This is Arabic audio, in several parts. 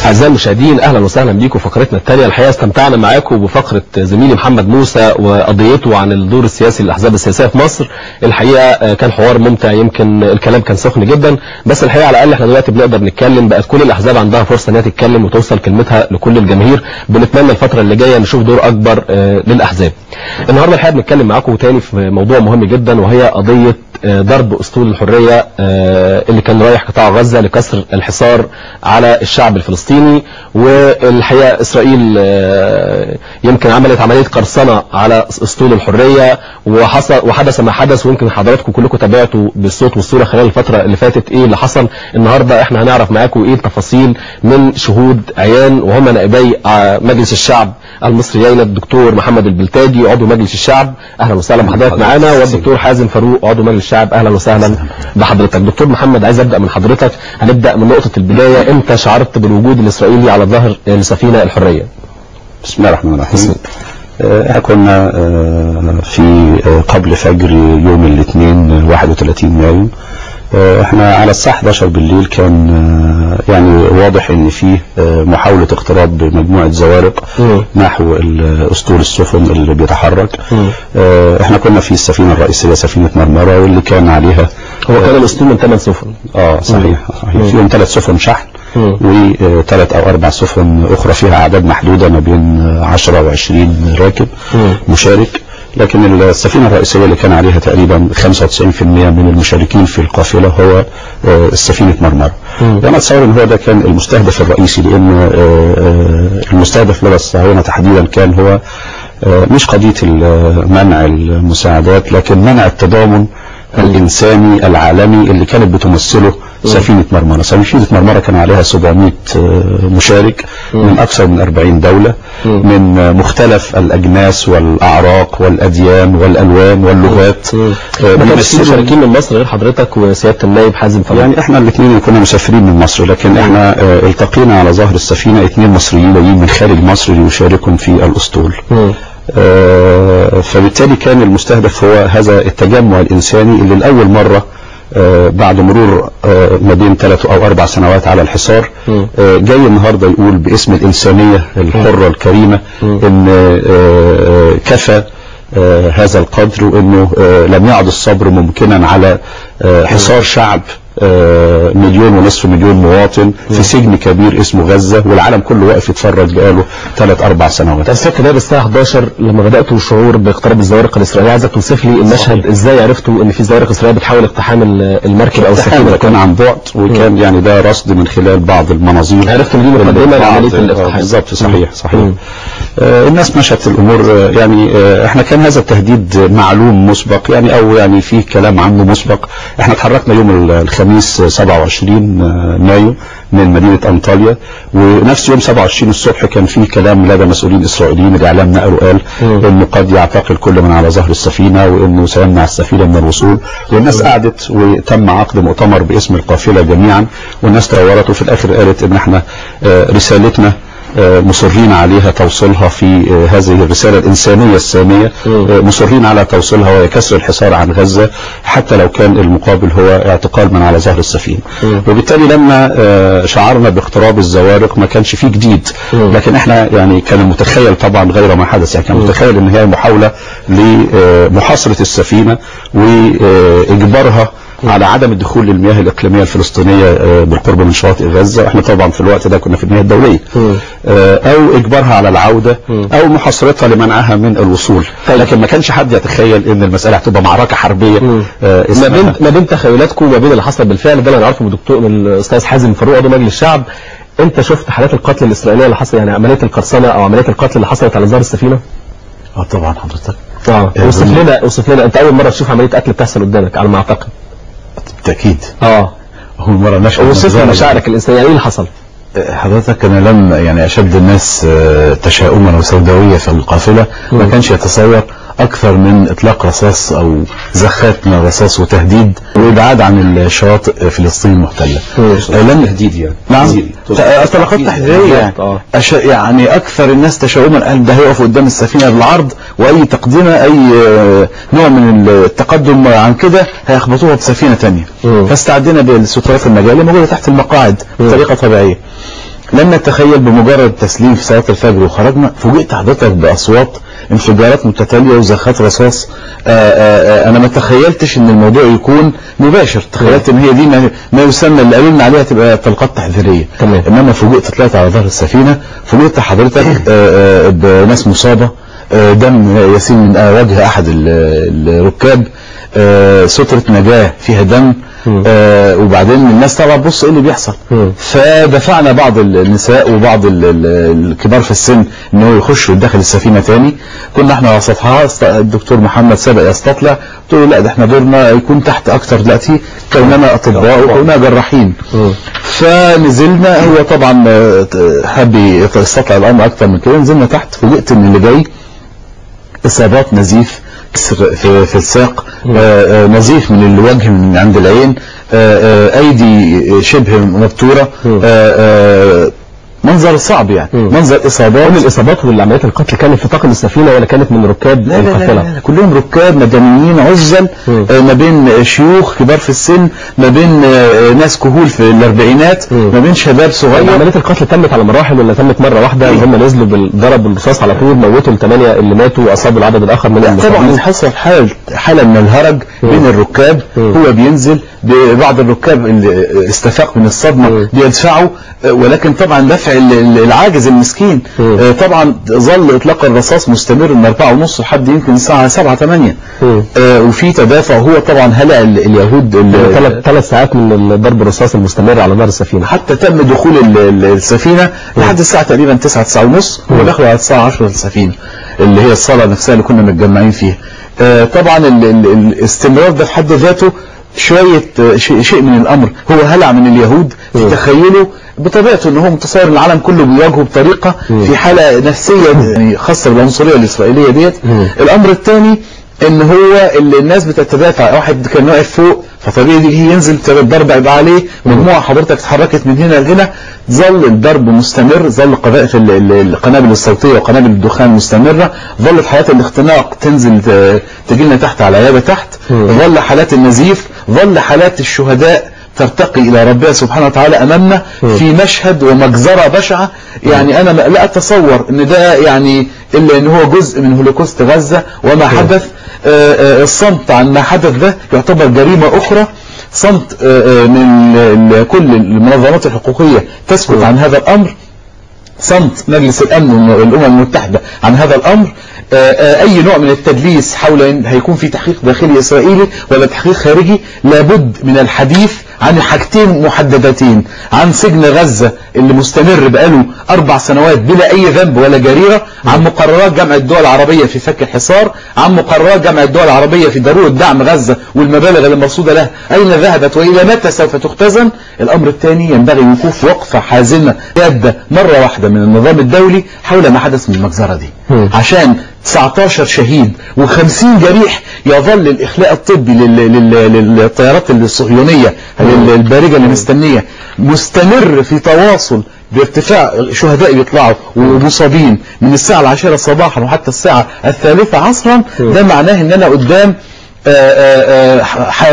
أعزائي المشاهدين، أهلا وسهلا بيكم في فقرتنا الثانية. الحقيقة استمتعنا معاكم بفقرة زميلي محمد موسى وقضيته عن الدور السياسي للأحزاب السياسية في مصر. الحقيقة كان حوار ممتع، يمكن الكلام كان سخن جدا، بس الحقيقة على الأقل احنا دلوقتي بنقدر نتكلم، بقت كل الأحزاب عندها فرصة انها تتكلم وتوصل كلمتها لكل الجماهير. بنتمنى الفترة اللي جاية نشوف دور أكبر للأحزاب. النهارده الحقيقة بنتكلم معاكم تاني في موضوع مهم جدا، وهي قضية ضرب أسطول الحرية اللي كان رايح قطاع غزة لكسر الحصار على الشعب الفلسطيني. والحقيقة إسرائيل يمكن عملت عملية قرصنة على أسطول الحرية، وحدث ما حدث، ويمكن حضراتكم كلكم تابعتوا بالصوت والصورة خلال الفترة اللي فاتت ايه اللي حصل. النهاردة احنا هنعرف معاكم ايه التفاصيل من شهود عيان، وهم نائبي مجلس الشعب المصريين الدكتور محمد البلتاجي عضو مجلس الشعب، اهلا وسهلا بحضرتك معانا، والدكتور حازم فاروق عضو مجلس الشعب، اهلا وسهلا بحضرتك. دكتور محمد، عايز ابدا من حضرتك، هنبدا من نقطه البدايه، امتى شعرت بالوجود الاسرائيلي على ظهر لسفينه الحريه؟ بسم الله الرحمن الرحيم. احنا كنا في قبل فجر يوم الاثنين 31 مايو، احنا على الساعه 11 بالليل كان يعني واضح ان فيه محاوله اقتراب بمجموعه زوارق نحو اسطول السفن اللي بيتحرك. احنا كنا في السفينه الرئيسيه سفينه مرمره، واللي كان عليها هو كان الاسطول من 8 سفن. صحيح. فيهم 3 سفن شحن و3 أو 4 سفن اخرى فيها اعداد محدوده ما بين 10 و20 راكب مشارك. لكن السفينة الرئيسية اللي كان عليها تقريبا 95% من المشاركين في القافلة هو السفينة مرمرة. وانا اتصور ان هو ده كان المستهدف الرئيسي، لان المستهدف لدى الصهاينة تحديدا كان هو مش قضية منع المساعدات، لكن منع التضامن الإنساني العالمي اللي كانت بتمثله سفينة مرمرة. سفينة مرمرة كان عليها 700 مشارك من أكثر من 40 دولة، من مختلف الأجناس والأعراق والأديان والألوان واللغات. ما كانش في مشاركين من مصر غير حضرتك وسيادة النائب حازم فاروق؟ يعني احنا الاثنين كنا مسافرين من مصر، لكن احنا التقينا على ظهر السفينة 2 مصريين جايين من خارج مصر ليشاركوا في الأسطول. فبالتالي كان المستهدف هو هذا التجمع الإنساني اللي لأول مرة بعد مرور ما بين 3 أو 4 سنوات على الحصار جاي النهاردة يقول باسم الإنسانية الحرة الكريمة إن كفى هذا القدر، وإنه لم يعد الصبر ممكنا على حصار شعب 1.5 مليون مواطن في سجن كبير اسمه غزة، والعالم كله واقف يتفرج بقاله 3 4 سنوات. فاكر ده الساعة 11 لما بدأتوا الشعور باقتراب الزوارق الإسرائيلية، عايزك توصف لي المشهد. ازاي عرفتوا ان في زوارق إسرائيلية بتحاول اقتحام المركب او السفينة؟ كان عن بعد، وكان يعني ده رصد من خلال بعض المناظير. عرفت ان دي مقدمة لعملية الاقتحام؟ بالظبط، صحيح. الناس مشت الامور، يعني احنا كان هذا التهديد معلوم مسبق، يعني او يعني فيه كلام عنه مسبق. احنا اتحركنا يوم الخميس 27 مايو من مدينة أنطاليا، ونفس يوم 27 الصبح كان فيه كلام لدى مسؤولين إسرائيليين، الإعلام نقلوا قال إنه قد يعتقل كل من على ظهر السفينة، وإنه سيمنع السفينة من الوصول. والناس قعدت وتم عقد مؤتمر باسم القافلة جميعا، والناس تورط، وفي الآخر قالت إن احنا رسالتنا مصرين عليها توصيلها في هذه الرسالة الإنسانية السامية، مصرين على توصيلها وهي كسر الحصار عن غزة، حتى لو كان المقابل هو اعتقال من على ظهر السفينة. وبالتالي لما شعرنا باقتراب الزوارق ما كانش فيه جديد، لكن احنا يعني كان متخيل طبعا غير ما حدث، يعني كان متخيل ان هي محاولة لمحاصرة السفينة وإجبارها على عدم الدخول للمياه الإقليمية الفلسطينية بالقرب من شواطئ غزة. احنا طبعا في الوقت ده كنا في المياه الدولية، او اجبارها على العودة، او محاصرتها لمنعها من الوصول. لكن ما كانش حد يتخيل ان المسألة هتبقى معركة حربية. ما بين تخيلاتكم وما بين اللي حصل بالفعل ده اللي نعرفه من الدكتور من الاستاذ حازم فاروق عضو مجلس الشعب. انت شفت حالات القتل الإسرائيلية اللي حصل، يعني عملية القرصنة او عملية القتل اللي حصلت على ظهر السفينة؟ طبعا حضرتك. اوصف لنا، انت اول مرة تشوف عملية قتل بتحصل قدامك على ما اعتقد. بالتأكيد. اول مرة نشعر. وصف لنا مشاعرك الإنسانية، ايه اللي حصل؟ حضرتك انا لم يعني اشد الناس تشاؤما وسوداوية في القافلة، ما كانش يتصور اكثر من اطلاق رصاص او زخات من الرصاص وتهديد وابعاد عن الشواطئ فلسطين المحتلة. لم تهديد يعني. نعم، اطلاقات تحذيرية يعني اكثر الناس تشاؤما قال ده هيقف قدام السفينة بالعرض، واي تقديمة اي نوع من التقدم عن كده هيخبطوها بسفينة تانية. فاستعدنا بالسترات المجالية موجودة تحت المقاعد بطريقة طبيعية. لم نتخيل بمجرد تسليم في صلاة الفجر وخرجنا فوجئت حضرتك بأصوات انفجارات متتالية وزخات رصاص. انا ما تخيلتش ان الموضوع يكون مباشر، تخيلت ان هي دي ما يسمى اللي قالوا لنا عليها تبقى طلقات تحذيرية، انما فوجئت طلعت على ظهر السفينة فوجئت حضرتك بناس مصابة، دم يسيل من وجه احد الركاب، سترة نجاة فيها دم، وبعدين الناس طبعا بص ايه اللي بيحصل. فدفعنا بعض النساء وبعض الكبار في السن ان هو يخشوا داخل السفينه تاني. كنا احنا على سطحها، الدكتور محمد سبق يستطلع، قلت له لا ده احنا دورنا يكون تحت اكتر دلوقتي كوننا اطباء وكوننا جراحين. فنزلنا، هو طبعا حب يستطلع الامر اكتر من كده، نزلنا تحت فوجئت ان اللي جاي اصابات نزيف في الساق، نظيف من الوجه من عند العين، ايدي شبه مبتورة، منظر صعب يعني، منظر اصابات. كل الاصابات والعمليات القتل كانت في طاقم السفينه ولا كانت من ركاب القافله؟ لا كلهم ركاب مدنيين عزل، ما بين شيوخ كبار في السن، ما بين ناس كهول في الاربعينات، ما بين شباب صغير. عمليات القتل تمت على مراحل ولا تمت مره واحده؟ هم نزلوا بالضرب بالرصاص على طول موتوا الثمانيه اللي ماتوا واصابوا العدد الاخر من المصابين؟ طبعا حصل حاله من الهرج بين الركاب، هو بينزل بعض الركاب اللي استفاق من الصدمه بيدفعوا، ولكن طبعا دفع العاجز المسكين. طبعا ظل اطلاق الرصاص مستمر من 4:30 لحد يمكن الساعه 7-8، وفي تدافع. هو طبعا هلع اليهود 3 ساعات من ضرب الرصاص المستمر على ظهر السفينه، حتى تم دخول السفينه لحد الساعه تقريبا 9-9:30، هو دخلوا على الساعه 10 السفينه اللي هي الصاله نفسها اللي كنا متجمعين فيها. طبعا الاستمرار ده في حد ذاته شيء من الامر. هو هلع من اليهود في تخيله بطبيعته ان هو متصور العالم كله بيواجهه بطريقه في حاله نفسيه يعني خاصه بالعنصريه الاسرائيليه ديت. الامر الثاني ان هو اللي الناس بتتدافع، واحد كان واقف فوق فطبيعي يجي ينزل الضرب يبقى عليه، مجموعه حضرتك اتحركت من هنا لهنا، ظل الضرب مستمر، ظل قذائف القنابل الصوتيه وقنابل الدخان مستمره، ظلت حالات الاختناق تنزل تجي لنا تحت على العياده تحت، ظل حالات النزيف، ظل حالات الشهداء ترتقي الى ربها سبحانه وتعالى امامنا في مشهد ومجزره بشعه. يعني انا لا اتصور ان ده يعني الا ان هو جزء من هولوكوست غزه وما حدث. الصمت عن ما حدث ده يعتبر جريمه اخرى، صمت من كل المنظمات الحقوقيه تسكت عن هذا الامر، صمت مجلس الامن والامم المتحده عن هذا الامر. اي نوع من التدليس حول ان هيكون في تحقيق داخلي اسرائيلي ولا تحقيق خارجي، لابد من الحديث عن حاجتين محددتين، عن سجن غزة اللي مستمر بقاله 4 سنوات بلا اي ذنب ولا جريرة، عن مقررات جامعة الدول العربية في فك الحصار، عن مقررات جامعة الدول العربية في ضرورة دعم غزة والمبالغ المرصودة لها اين ذهبت والى متى سوف تختزن. الامر الثاني ينبغي وقوف وقفة حازمة جادة مرة واحدة من النظام الدولي حول ما حدث من المجزرة دي، عشان 19 شهيد و50 جريح يظل الإخلاء الطبي للطيارات الصهيونية البارجة اللي مستنية مستمر في تواصل بارتفاع شهداء بيطلعوا ومصابين من الساعة 10 صباحا وحتى الساعة 3 عصرا. ده معناه ان انا قدام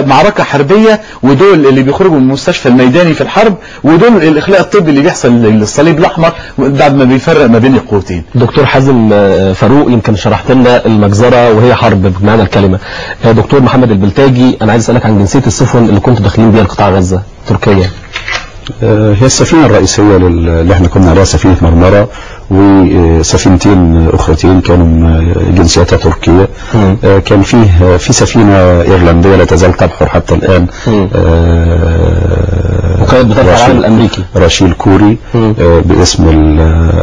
معركة حربية، ودول اللي بيخرجوا من المستشفى الميداني في الحرب، ودول الإخلاء الطبي اللي بيحصل للصليب الأحمر بعد ما بيفرق ما بين القوتين. دكتور حازم فاروق، يمكن شرحت لنا المجزرة وهي حرب بمعنى الكلمة. دكتور محمد البلتاجي، أنا عايز أسألك عن جنسية السفن اللي كنتوا داخلين بيها لقطاع غزة تركيا. هي السفينة الرئيسية اللي احنا كنا عليها سفينة مرمرة، وسفينتين أخرتين كانوا جنسيتها تركية. كان في سفينة إيرلندية لا تزال تبحر حتى الآن، وكانت بترفع العلم الأمريكي، راشيل كوري، باسم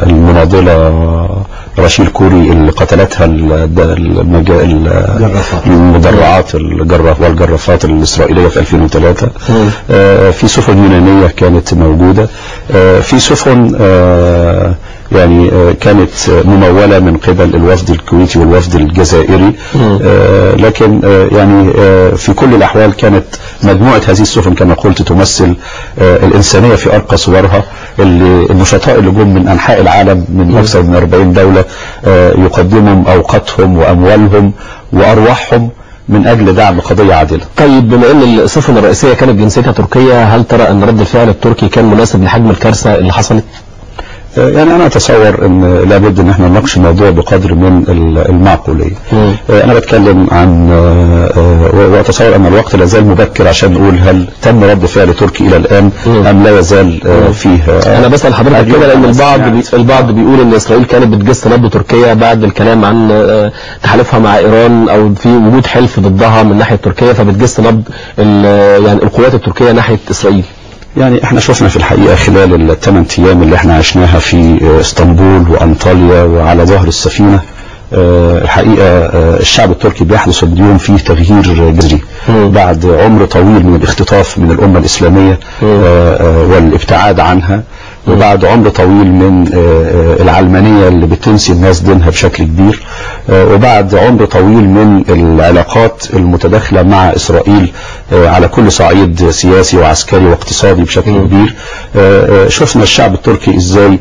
المناضلة راشيل كوري اللي قتلتها المدرعات والجرافات الإسرائيلية في 2003. في سفن يونانية كانت موجودة، في سفن يعني كانت ممولة من قبل الوفد الكويتي والوفد الجزائري، لكن يعني في كل الأحوال كانت مجموعة هذه السفن كما قلت تمثل الإنسانية في أرقى صورها. النشطاء اللي جم من أنحاء العالم من أكثر من 40 دولة يقدمون أوقاتهم وأموالهم وأرواحهم من أجل دعم قضية عادلة. طيب، بما أن السفن الرئيسية كانت جنسيتها تركية، هل ترى أن رد الفعل التركي كان مناسب لحجم الكارثة اللي حصلت؟ يعني انا اتصور ان لابد ان احنا نناقش الموضوع بقدر من المعقوليه. انا بتكلم عن واتصور ان الوقت لا زال مبكر عشان نقول هل تم رد فعل تركي الى الان ام لا يزال فيه. انا بسال حضرتك كده لان البعض بيقول ان اسرائيل كانت بتجس نبض تركيا بعد الكلام عن تحالفها مع ايران او في وجود حلف ضدها من ناحيه تركيا، فبتجس نبض يعني القوات التركيه ناحيه اسرائيل. يعني احنا شفنا في الحقيقة خلال ال8 ايام اللي احنا عشناها في اسطنبول وانطاليا وعلى ظهر السفينة، الحقيقة الشعب التركي بيحدث اليوم فيه تغيير جذري بعد عمر طويل من الاختطاف من الأمة الإسلامية والابتعاد عنها، وبعد عمر طويل من العلمانية اللي بتنسي الناس دينها بشكل كبير، وبعد عمر طويل من العلاقات المتداخلة مع إسرائيل على كل صعيد سياسي وعسكري واقتصادي بشكل كبير. شفنا الشعب التركي ازاي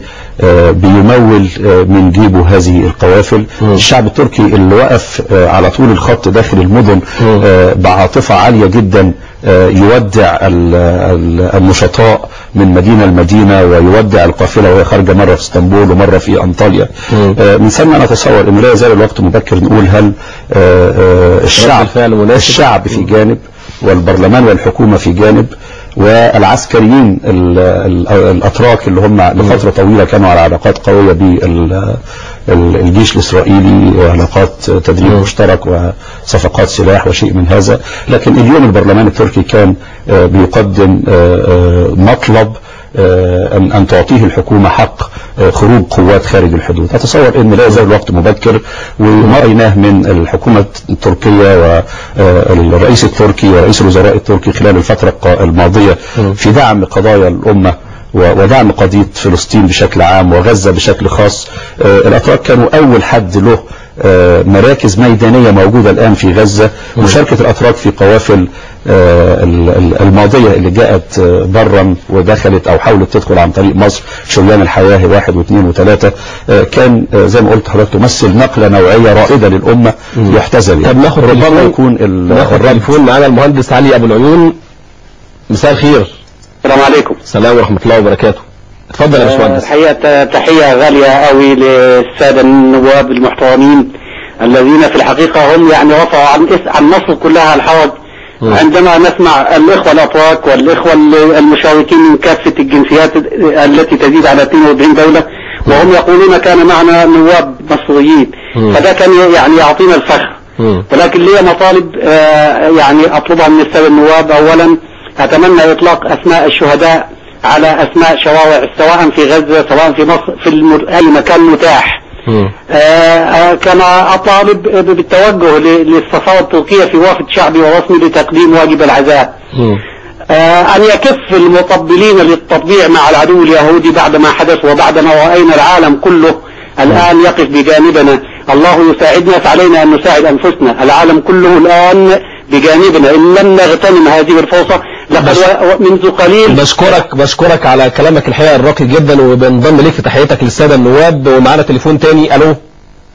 بيمول من جيبه هذه القوافل. الشعب التركي اللي وقف على طول الخط داخل المدن بعاطفة عالية جدا يودع النشطاء من مدينة لمدينة ويودع القافلة وهي خارجة مرة في اسطنبول ومرة في انطاليا. من ثم انا اتصور ان لا يزال الوقت مبكر نقول هل الشعب في جانب والبرلمان والحكومة في جانب والعسكريين الاتراك اللي هم لفترة طويلة كانوا على علاقات قوية بالجيش الاسرائيلي وعلاقات تدريب مشترك وصفقات سلاح وشيء من هذا، لكن اليوم البرلمان التركي كان بيقدم مطلب أن تعطيه الحكومة حق خروج قوات خارج الحدود. أتصور أن لا يزال الوقت مبكر، وما رأيناه من الحكومة التركية والرئيس التركي ورئيس الوزراء التركي خلال الفترة الماضية في دعم قضايا الأمة ودعم قضية فلسطين بشكل عام وغزة بشكل خاص. الأتراك كانوا أول حد له مراكز ميدانية موجودة الآن في غزة. مشاركة الأتراك في قوافل الماضية اللي جاءت برا ودخلت أو حاولت تدخل عن طريق مصر، شريان الحياة 1 و2 و3، كان زي ما قلت حضرتك تمثل نقلة نوعية رائدة للأمة يحتذى بها. طب ناخد ربما يكون التليفون معنا المهندس علي أبو العيون. مساء الخير. السلام عليكم. السلام ورحمة الله وبركاته. اتفضل يا باشمهندس. الحقيقة تحية غالية قوي للسادة النواب المحترمين الذين في الحقيقة هم يعني رفعوا عن مصر كلها الحرج عندما نسمع الإخوة الأتراك والإخوة المشاركين من كافة الجنسيات التي تزيد على 42 دولة وهم يقولون كان معنا نواب مصريين، فده كان يعني يعطينا الفخر. ولكن لي مطالب يعني أطلبها من السادة النواب. أولا أتمنى إطلاق أسماء الشهداء على أسماء شوارع سواء في غزة سواء في مصر في أي مكان متاح. كما أطالب بالتوجه للسفارة التركية في وفد شعبي ورسمي لتقديم واجب العزاء. أن يكف المطبلين للتطبيع مع العدو اليهودي بعدما حدث وبعدما رأينا العالم كله الآن يقف بجانبنا. الله يساعدنا فعلينا أن نساعد أنفسنا. العالم كله الآن بجانبنا إن لم نغتنم هذه الفرصة. لقد منذ قليل بشكرك على كلامك الحقيقة الراقي جدا، وبنضم ليك في تحياتك للسادة النواب. ومعنا تليفون تاني. الو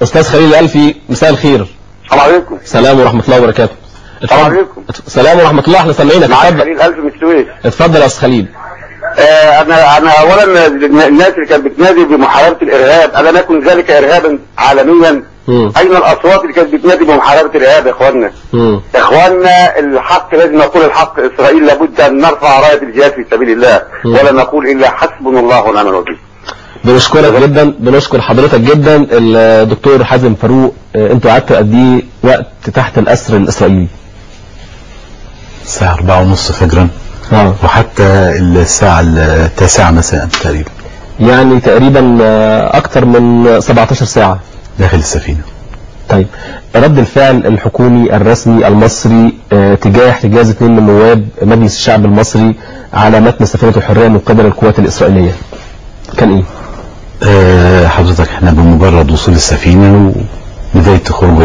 استاذ خليل الألفي، مساء الخير. السلام عليكم. السلام ورحمة الله وبركاته. السلام عليكم. السلام ورحمة الله، احنا سامعينك. اتفضل. خليل الألفي من السويس. اتفضل يا استاذ خليل. انا اولا الناس اللي كانت بتنادي بمحاربة الارهاب الم يكن ذلك ارهابا عالميا. اين الاصوات اللي كانت بتنادي بمحاربة الارهاب يا اخواننا؟ اخواننا الحق لازم نقول الحق. اسرائيل لابد ان نرفع راية الجهاد في سبيل الله ولا نقول الا حسبنا الله ونعم الوكيل. بنشكرك جدا، بنشكر حضرتك جدا. الدكتور حازم فاروق، انتوا قعدتوا قد ايه وقت تحت الاسر الاسرائيلي؟ الساعة 4:30 فجرا وحتى الساعة 9 مساء تقريبا، يعني تقريبا اكتر من 17 ساعة داخل السفينة. طيب رد الفعل الحكومي الرسمي المصري تجاه احتجاز 2 من نواب مجلس الشعب المصري على متن سفينة الحرية من قبل القوات الإسرائيلية كان ايه؟ حضرتك احنا بمجرد وصول السفينة وبداية خروج